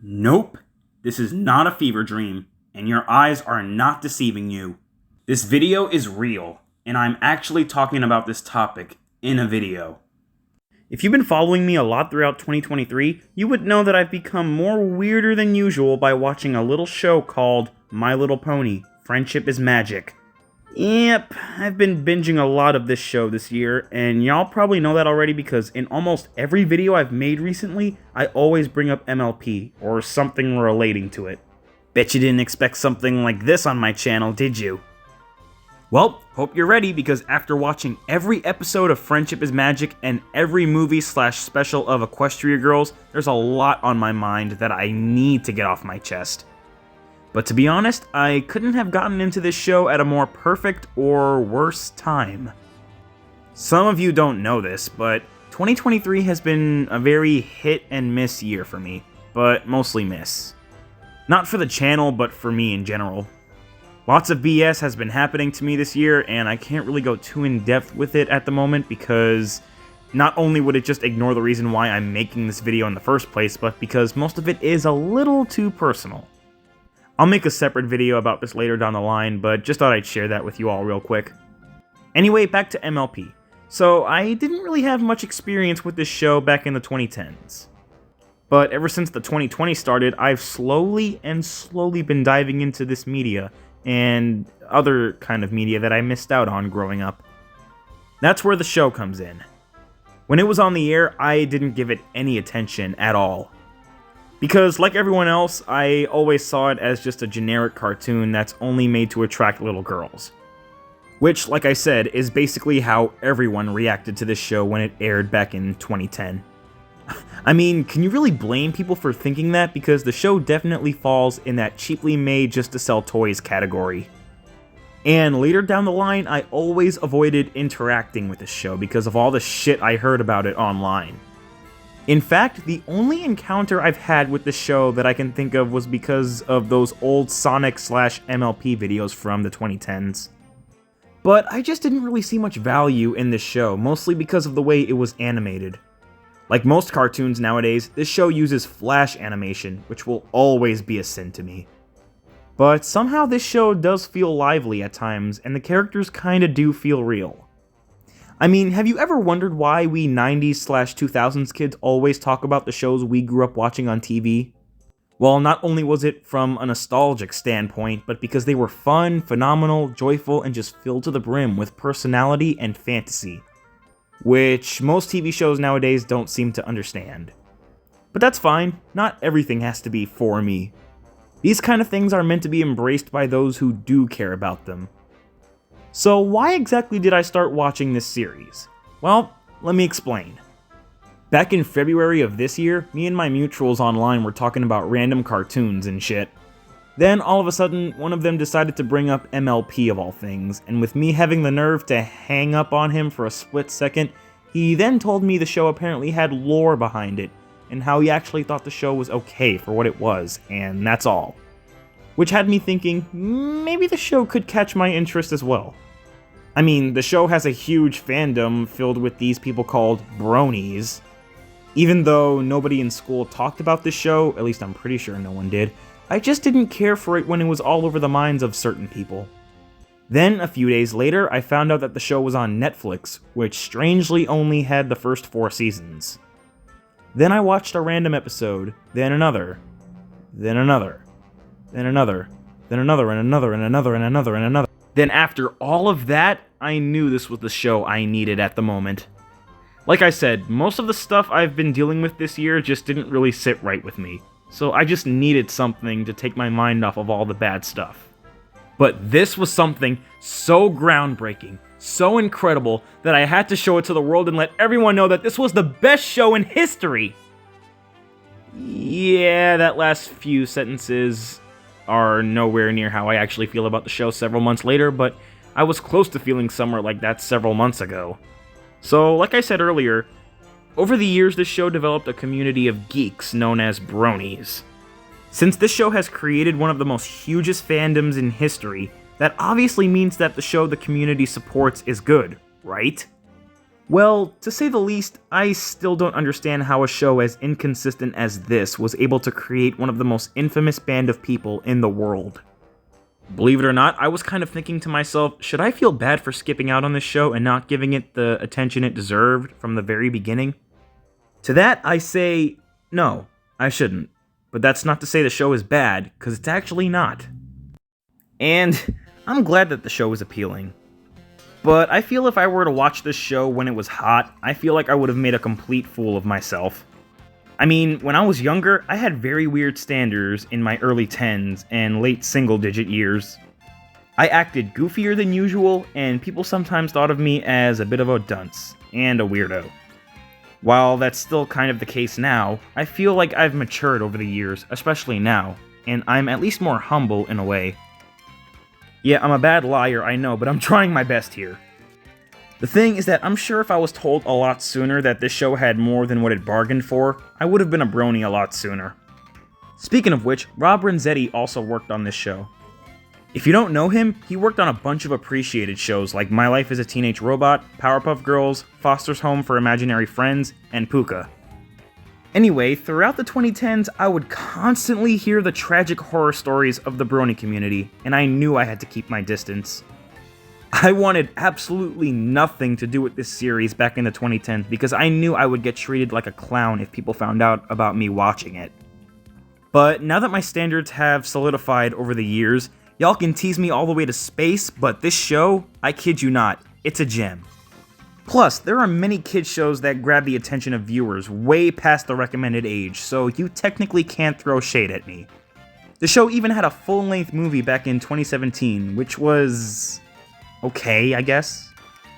Nope, this is not a fever dream, and your eyes are not deceiving you. This video is real, and I'm actually talking about this topic in a video. If you've been following me a lot throughout 2023, you would know that I've become more weirder than usual by watching a little show called My Little Pony: Friendship is Magic. Yep, I've been binging a lot of this show this year, and y'all probably know that already because in almost every video I've made recently, I always bring up MLP, or something relating to it. Bet you didn't expect something like this on my channel, did you? Well, hope you're ready, because after watching every episode of Friendship is Magic and every movie/special of Equestria Girls, there's a lot on my mind that I need to get off my chest. But to be honest, I couldn't have gotten into this show at a more perfect or worse time. Some of you don't know this, but 2023 has been a very hit and miss year for me, but mostly miss. Not for the channel, but for me in general. Lots of BS has been happening to me this year, and I can't really go too in depth with it at the moment because not only would it just ignore the reason why I'm making this video in the first place, but because most of it is a little too personal. I'll make a separate video about this later down the line, but just thought I'd share that with you all real quick. Anyway, back to MLP. So, I didn't really have much experience with this show back in the 2010s. But ever since the 2020 started, I've slowly been diving into this media, and other kind of media that I missed out on growing up. That's where the show comes in. When it was on the air, I didn't give it any attention at all. Because, like everyone else, I always saw it as just a generic cartoon that's only made to attract little girls. Which, like I said, is basically how everyone reacted to this show when it aired back in 2010. I mean, can you really blame people for thinking that? Because the show definitely falls in that cheaply made just to sell toys category. And later down the line, I always avoided interacting with the show because of all the shit I heard about it online. In fact, the only encounter I've had with the show that I can think of was because of those old Sonic/MLP videos from the 2010s. But I just didn't really see much value in this show, mostly because of the way it was animated. Like most cartoons nowadays, this show uses flash animation, which will always be a sin to me. But somehow this show does feel lively at times, and the characters kinda do feel real. I mean, have you ever wondered why we 90s/2000s kids always talk about the shows we grew up watching on TV? Well, not only was it from a nostalgic standpoint, but because they were fun, phenomenal, joyful, and just filled to the brim with personality and fantasy. Which most TV shows nowadays don't seem to understand. But that's fine, not everything has to be for me. These kind of things are meant to be embraced by those who do care about them. So why exactly did I start watching this series? Well, let me explain. Back in February of this year, me and my mutuals online were talking about random cartoons and shit. Then all of a sudden, one of them decided to bring up MLP of all things, and with me having the nerve to hang up on him for a split second, he then told me the show apparently had lore behind it, and how he actually thought the show was okay for what it was, and that's all. Which had me thinking, maybe the show could catch my interest as well. I mean, the show has a huge fandom filled with these people called bronies. Even though nobody in school talked about this show, at least I'm pretty sure no one did, I just didn't care for it when it was all over the minds of certain people. Then, a few days later, I found out that the show was on Netflix, which strangely only had the first 4 seasons. Then I watched a random episode, then another, then another. Then another, then another, and another, and another, and another, and another. Then after all of that, I knew this was the show I needed at the moment. Like I said, most of the stuff I've been dealing with this year just didn't really sit right with me, so I just needed something to take my mind off of all the bad stuff. But this was something so groundbreaking, so incredible, that I had to show it to the world and let everyone know that this was the best show in history! Yeah, that last few sentences are nowhere near how I actually feel about the show several months later, but I was close to feeling somewhere like that several months ago. So, like I said earlier, over the years this show developed a community of geeks known as bronies. Since this show has created one of the most hugest fandoms in history, that obviously means that the show the community supports is good, right? Well, to say the least, I still don't understand how a show as inconsistent as this was able to create one of the most infamous band of people in the world. Believe it or not, I was kind of thinking to myself, should I feel bad for skipping out on this show and not giving it the attention it deserved from the very beginning? To that, I say, no, I shouldn't. But that's not to say the show is bad, because it's actually not. And I'm glad that the show is appealing. But I feel if I were to watch this show when it was hot, I feel like I would have made a complete fool of myself. I mean, when I was younger, I had very weird standards in my early 10s and late single-digit years. I acted goofier than usual, and people sometimes thought of me as a bit of a dunce and a weirdo. While that's still kind of the case now, I feel like I've matured over the years, especially now, and I'm at least more humble in a way. Yeah, I'm a bad liar, I know, but I'm trying my best here. The thing is that I'm sure if I was told a lot sooner that this show had more than what it bargained for, I would have been a brony a lot sooner. Speaking of which, Rob Renzetti also worked on this show. If you don't know him, he worked on a bunch of appreciated shows like My Life as a Teenage Robot, Powerpuff Girls, Foster's Home for Imaginary Friends, and Pucca. Anyway, throughout the 2010s, I would constantly hear the tragic horror stories of the brony community, and I knew I had to keep my distance. I wanted absolutely nothing to do with this series back in the 2010s because I knew I would get treated like a clown if people found out about me watching it. But now that my standards have solidified over the years, y'all can tease me all the way to space, but this show, I kid you not, it's a gem. Plus, there are many kids shows that grab the attention of viewers way past the recommended age, so you technically can't throw shade at me. The show even had a full-length movie back in 2017, which was okay, I guess.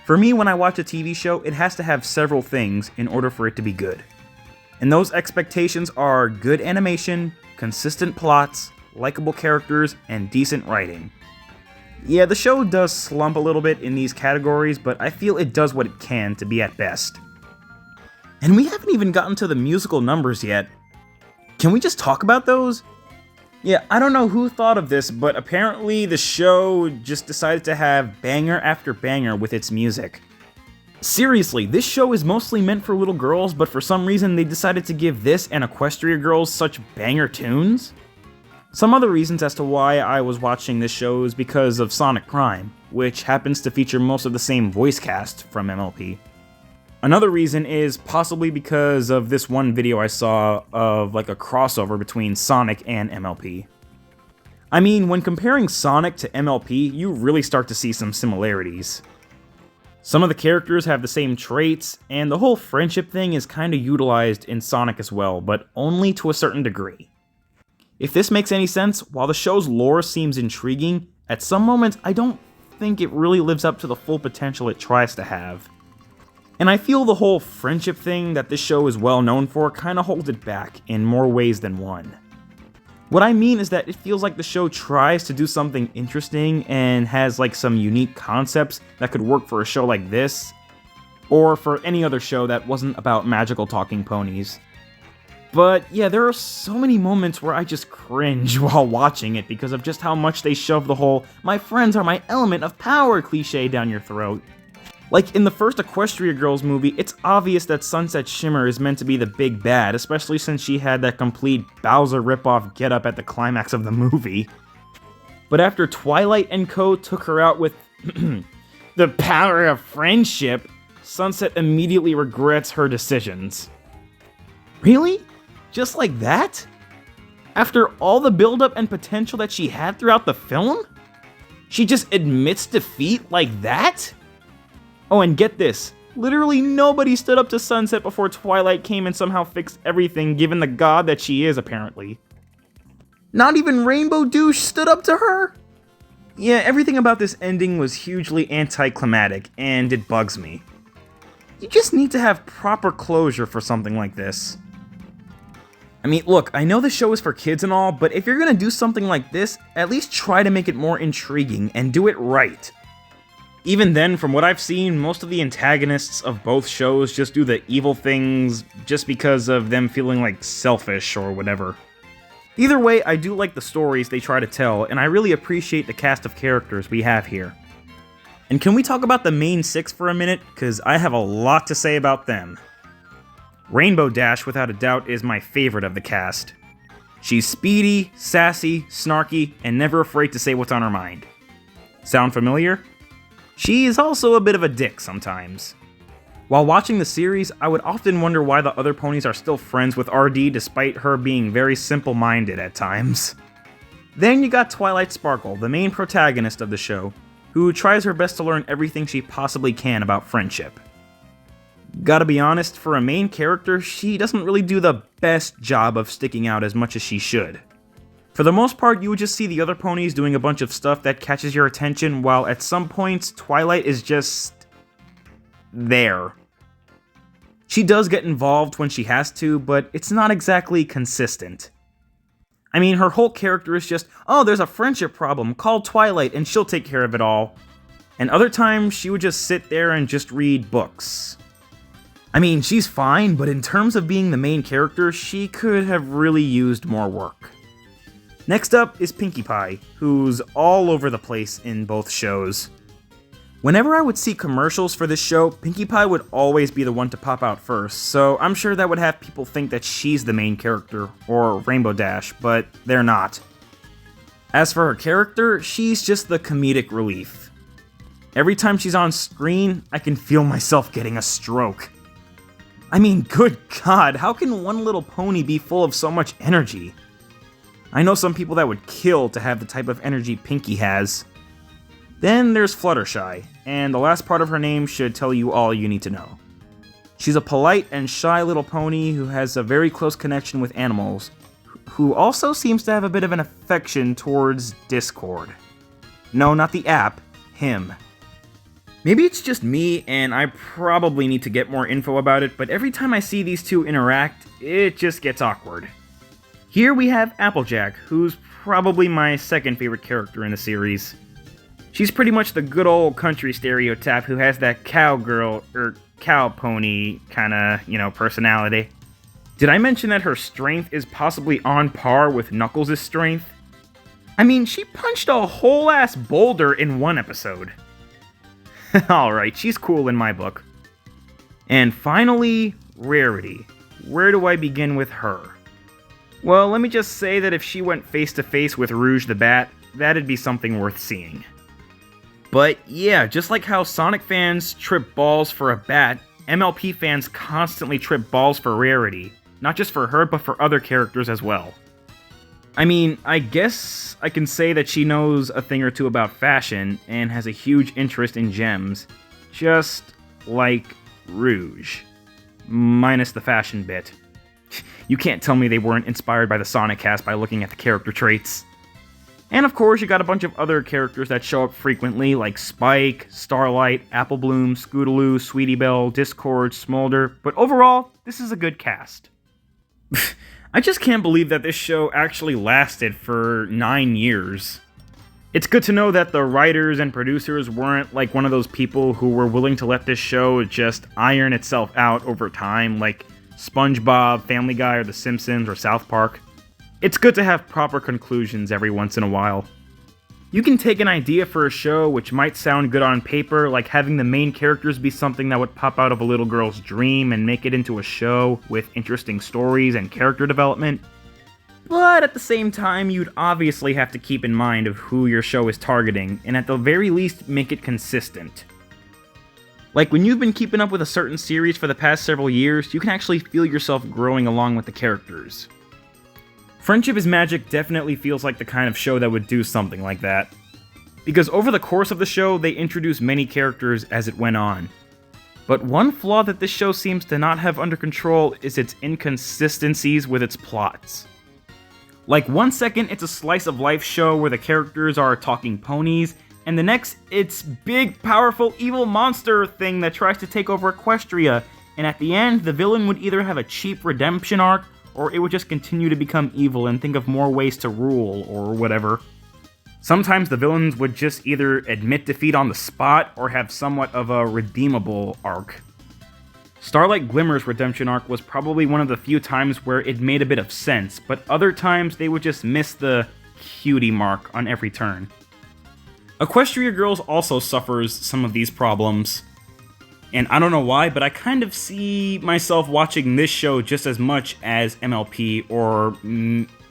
For me, when I watch a TV show, it has to have several things in order for it to be good. And those expectations are good animation, consistent plots, likable characters, and decent writing. Yeah, the show does slump a little bit in these categories, but I feel it does what it can to be at best. And we haven't even gotten to the musical numbers yet. Can we just talk about those? Yeah, I don't know who thought of this, but apparently the show just decided to have banger after banger with its music. Seriously, this show is mostly meant for little girls, but for some reason they decided to give this and Equestria Girls such banger tunes? Some other reasons as to why I was watching this show is because of Sonic Prime, which happens to feature most of the same voice cast from MLP. Another reason is possibly because of this one video I saw of like a crossover between Sonic and MLP. I mean, when comparing Sonic to MLP, you really start to see some similarities. Some of the characters have the same traits, and the whole friendship thing is kinda utilized in Sonic as well, but only to a certain degree. If this makes any sense, while the show's lore seems intriguing, at some moments I don't think it really lives up to the full potential it tries to have. And I feel the whole friendship thing that this show is well known for kinda holds it back in more ways than one. What I mean is that it feels like the show tries to do something interesting and has like some unique concepts that could work for a show like this, or for any other show that wasn't about magical talking ponies. But yeah, there are so many moments where I just cringe while watching it because of just how much they shove the whole "my friends are my element of power" cliche down your throat. Like in the first Equestria Girls movie, it's obvious that Sunset Shimmer is meant to be the big bad, especially since she had that complete Bowser ripoff getup at the climax of the movie. But after Twilight and Co. took her out with the power of friendship, Sunset immediately regrets her decisions. Really? Just like that? After all the buildup and potential that she had throughout the film? She just admits defeat like that? Oh, and get this. Literally nobody stood up to Sunset before Twilight came and somehow fixed everything, given the god that she is, apparently. Not even Rainbow Douche stood up to her? Yeah, everything about this ending was hugely anticlimactic, and it bugs me. You just need to have proper closure for something like this. I mean, look, I know the show is for kids and all, but if you're gonna do something like this, at least try to make it more intriguing and do it right. Even then, from what I've seen, most of the antagonists of both shows just do the evil things just because of them feeling like selfish or whatever. Either way, I do like the stories they try to tell, and I really appreciate the cast of characters we have here. And can we talk about the main 6 for a minute? Because I have a lot to say about them. Rainbow Dash, without a doubt, is my favorite of the cast. She's speedy, sassy, snarky, and never afraid to say what's on her mind. Sound familiar? She is also a bit of a dick sometimes. While watching the series, I would often wonder why the other ponies are still friends with RD despite her being very simple-minded at times. Then you got Twilight Sparkle, the main protagonist of the show, who tries her best to learn everything she possibly can about friendship. Gotta be honest, for a main character, she doesn't really do the best job of sticking out as much as she should. For the most part, you would just see the other ponies doing a bunch of stuff that catches your attention, while at some points, Twilight is just there. She does get involved when she has to, but it's not exactly consistent. I mean, her whole character is just, oh, there's a friendship problem, call Twilight and she'll take care of it all. And other times, she would just sit there and just read books. I mean, she's fine, but in terms of being the main character, she could have really used more work. Next up is Pinkie Pie, who's all over the place in both shows. Whenever I would see commercials for this show, Pinkie Pie would always be the one to pop out first, so I'm sure that would have people think that she's the main character, or Rainbow Dash, but they're not. As for her character, she's just the comedic relief. Every time she's on screen, I can feel myself getting a stroke. I mean, good God, how can one little pony be full of so much energy? I know some people that would kill to have the type of energy Pinkie has. Then there's Fluttershy, and the last part of her name should tell you all you need to know. She's a polite and shy little pony who has a very close connection with animals, who also seems to have a bit of an affection towards Discord. No, not the app, him. Maybe it's just me, and I probably need to get more info about it, but every time I see these two interact, it just gets awkward. Here we have Applejack, who's probably my second favorite character in the series. She's pretty much the good old country stereotype who has that cowgirl, cow pony kinda, personality. Did I mention that her strength is possibly on par with Knuckles' strength? I mean, she punched a whole ass boulder in one episode. Alright, she's cool in my book. And finally, Rarity. Where do I begin with her? Well, let me just say that if she went face to face with Rouge the Bat, that'd be something worth seeing. But yeah, just like how Sonic fans trip balls for a bat, MLP fans constantly trip balls for Rarity. Not just for her, but for other characters as well. I mean, I guess I can say that she knows a thing or two about fashion and has a huge interest in gems. Just like Rouge. Minus the fashion bit. You can't tell me they weren't inspired by the Sonic cast by looking at the character traits. And of course, you got a bunch of other characters that show up frequently, like Spike, Starlight, Apple Bloom, Scootaloo, Sweetie Belle, Discord, Smolder, but overall, this is a good cast. I just can't believe that this show actually lasted for 9 years. It's good to know that the writers and producers weren't like one of those people who were willing to let this show just iron itself out over time, like SpongeBob, Family Guy, or The Simpsons, or South Park. It's good to have proper conclusions every once in a while. You can take an idea for a show which might sound good on paper, like having the main characters be something that would pop out of a little girl's dream and make it into a show with interesting stories and character development. But at the same time, you'd obviously have to keep in mind of who your show is targeting, and at the very least, make it consistent. Like when you've been keeping up with a certain series for the past several years, you can actually feel yourself growing along with the characters. Friendship is Magic definitely feels like the kind of show that would do something like that. Because over the course of the show, they introduced many characters as it went on. But one flaw that this show seems to not have under control is its inconsistencies with its plots. Like 1 second, it's a slice of life show where the characters are talking ponies, and the next, it's big, powerful, evil monster thing that tries to take over Equestria, and at the end, the villain would either have a cheap redemption arc, or it would just continue to become evil and think of more ways to rule, or whatever. Sometimes the villains would just either admit defeat on the spot, or have somewhat of a redeemable arc. Starlight Glimmer's redemption arc was probably one of the few times where it made a bit of sense, but other times they would just miss the cutie mark on every turn. Equestria Girls also suffers some of these problems. And I don't know why, but I kind of see myself watching this show just as much as MLP, or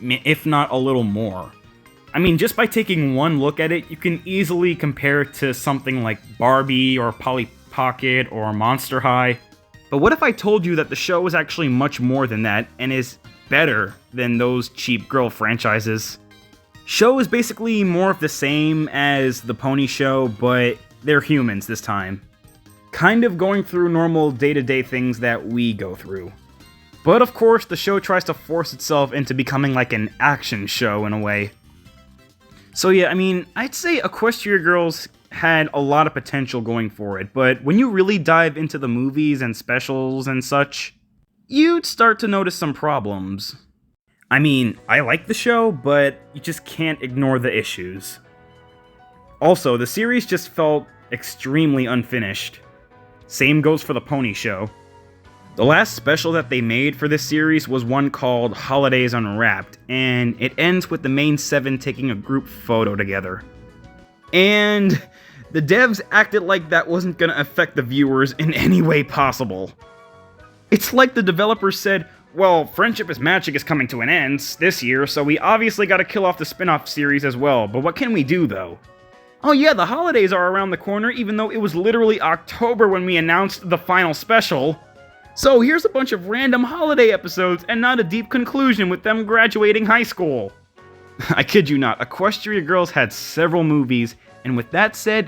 if not a little more. I mean, just by taking one look at it, you can easily compare it to something like Barbie, or Polly Pocket, or Monster High. But what if I told you that the show is actually much more than that, and is better than those cheap girl franchises? Show is basically more of the same as the Pony Show, but they're humans this time. Kind of going through normal day-to-day things that we go through. But of course, the show tries to force itself into becoming like an action show in a way. So yeah, I mean, I'd say Equestria Girls had a lot of potential going for it, but when you really dive into the movies and specials and such, you'd start to notice some problems. I mean, I like the show, but you just can't ignore the issues. Also, the series just felt extremely unfinished. Same goes for the Pony Show. The last special that they made for this series was one called Holidays Unwrapped, and it ends with the main 7 taking a group photo together. And the devs acted like that wasn't gonna affect the viewers in any way possible. It's like the developers said, well, Friendship is Magic is coming to an end this year, so we obviously gotta kill off the spin-off series as well, but what can we do though? Oh yeah, the holidays are around the corner, even though it was literally October when we announced the final special. So here's a bunch of random holiday episodes and not a deep conclusion with them graduating high school. I kid you not, Equestria Girls had several movies, and with that said,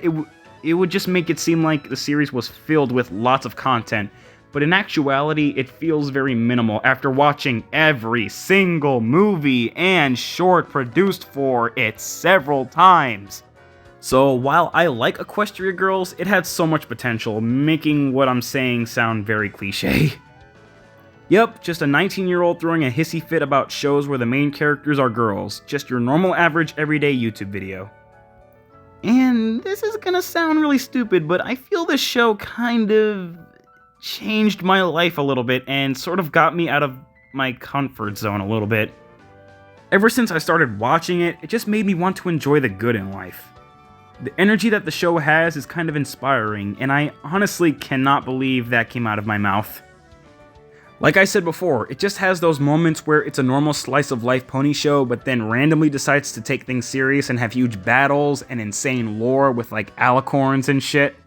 it would just make it seem like the series was filled with lots of content, but in actuality, it feels very minimal after watching every single movie and short produced for it several times. So while I like Equestria Girls, it had so much potential, making what I'm saying sound very cliche. Yep, just a 19-year-old throwing a hissy fit about shows where the main characters are girls. Just your normal average everyday YouTube video. And this is gonna sound really stupid, but I feel this show kind of changed my life a little bit and sort of got me out of my comfort zone a little bit. Ever since I started watching it, it just made me want to enjoy the good in life. The energy that the show has is kind of inspiring, and I honestly cannot believe that came out of my mouth. Like I said before, it just has those moments where it's a normal slice of life pony show, but then randomly decides to take things serious and have huge battles and insane lore with like alicorns and shit.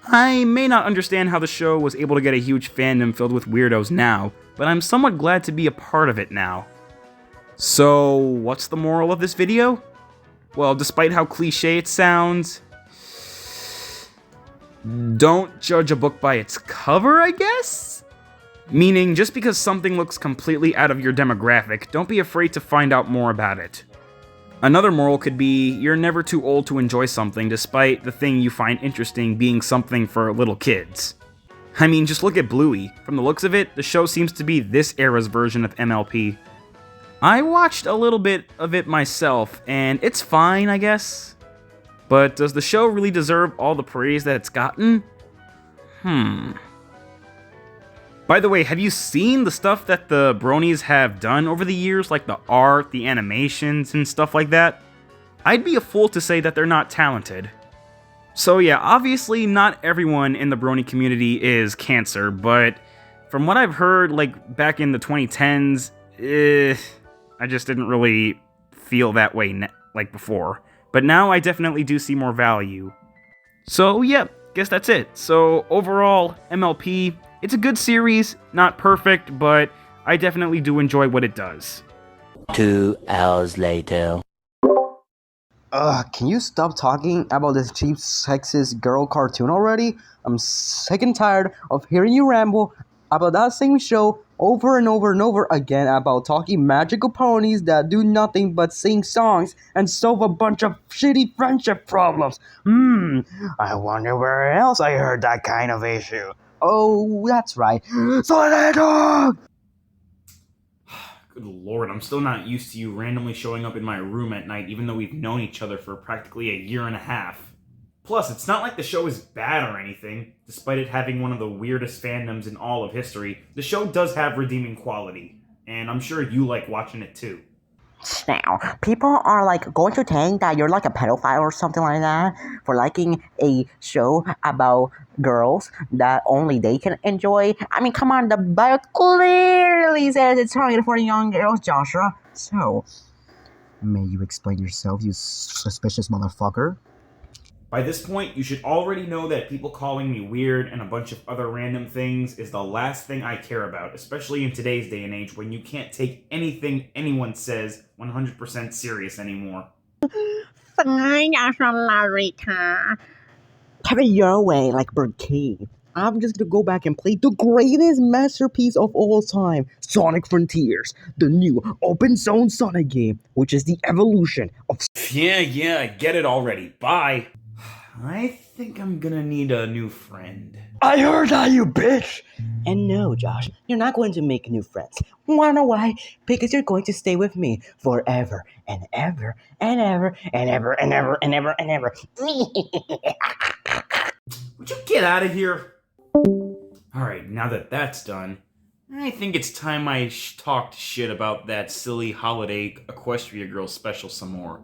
I may not understand how the show was able to get a huge fandom filled with weirdos now, but I'm somewhat glad to be a part of it now. So, what's the moral of this video? Well, despite how cliche it sounds, don't judge a book by its cover, I guess? Meaning, just because something looks completely out of your demographic, don't be afraid to find out more about it. Another moral could be, you're never too old to enjoy something, despite the thing you find interesting being something for little kids. I mean, just look at Bluey. From the looks of it, the show seems to be this era's version of MLP. I watched a little bit of it myself, and it's fine, I guess. But does the show really deserve all the praise that it's gotten? By the way, have you seen the stuff that the bronies have done over the years, like the art, the animations, and stuff like that? I'd be a fool to say that they're not talented. So yeah, obviously not everyone in the brony community is cancer, but from what I've heard, like back in the 2010s, I just didn't really feel that way like before. But now I definitely do see more value. So yeah, guess that's it. So overall, MLP, it's a good series, not perfect, but I definitely do enjoy what it does. 2 hours later. Can you stop talking about this cheap sexist girl cartoon already? I'm sick and tired of hearing you ramble about that same show over and over and over again about talking magical ponies that do nothing but sing songs and solve a bunch of shitty friendship problems. I wonder where else I heard that kind of issue. Oh, that's right. Silent Dog! Good lord, I'm still not used to you randomly showing up in my room at night even though we've known each other for practically a year and a half. Plus, it's not like the show is bad or anything. Despite it having one of the weirdest fandoms in all of history, the show does have redeeming quality, and I'm sure you like watching it too. Now, people are like going to think that you're like a pedophile or something like that for liking a show about girls that only they can enjoy. I mean, come on, the bio clearly says it's targeted for young girls, Joshua. So, May you explain yourself, you suspicious motherfucker? By this point, you should already know that people calling me weird and a bunch of other random things is the last thing I care about, especially in today's day and age when you can't take anything anyone says 100% serious anymore. fine, Joshua Larita. Have it your way, like Bird I'm just gonna go back and play the greatest masterpiece of all time, Sonic Frontiers, the new open zone Sonic game, which is the evolution of. Yeah, I get it already. Bye. I think I'm gonna need a new friend. I heard that, you bitch! And no, Josh, you're not going to make new friends. Wanna know why? Because you're going to stay with me forever and ever and ever and ever and ever and ever and ever. Would you get out of here? Alright, now that that's done, I think it's time I talked shit about that silly holiday Equestria Girl special some more.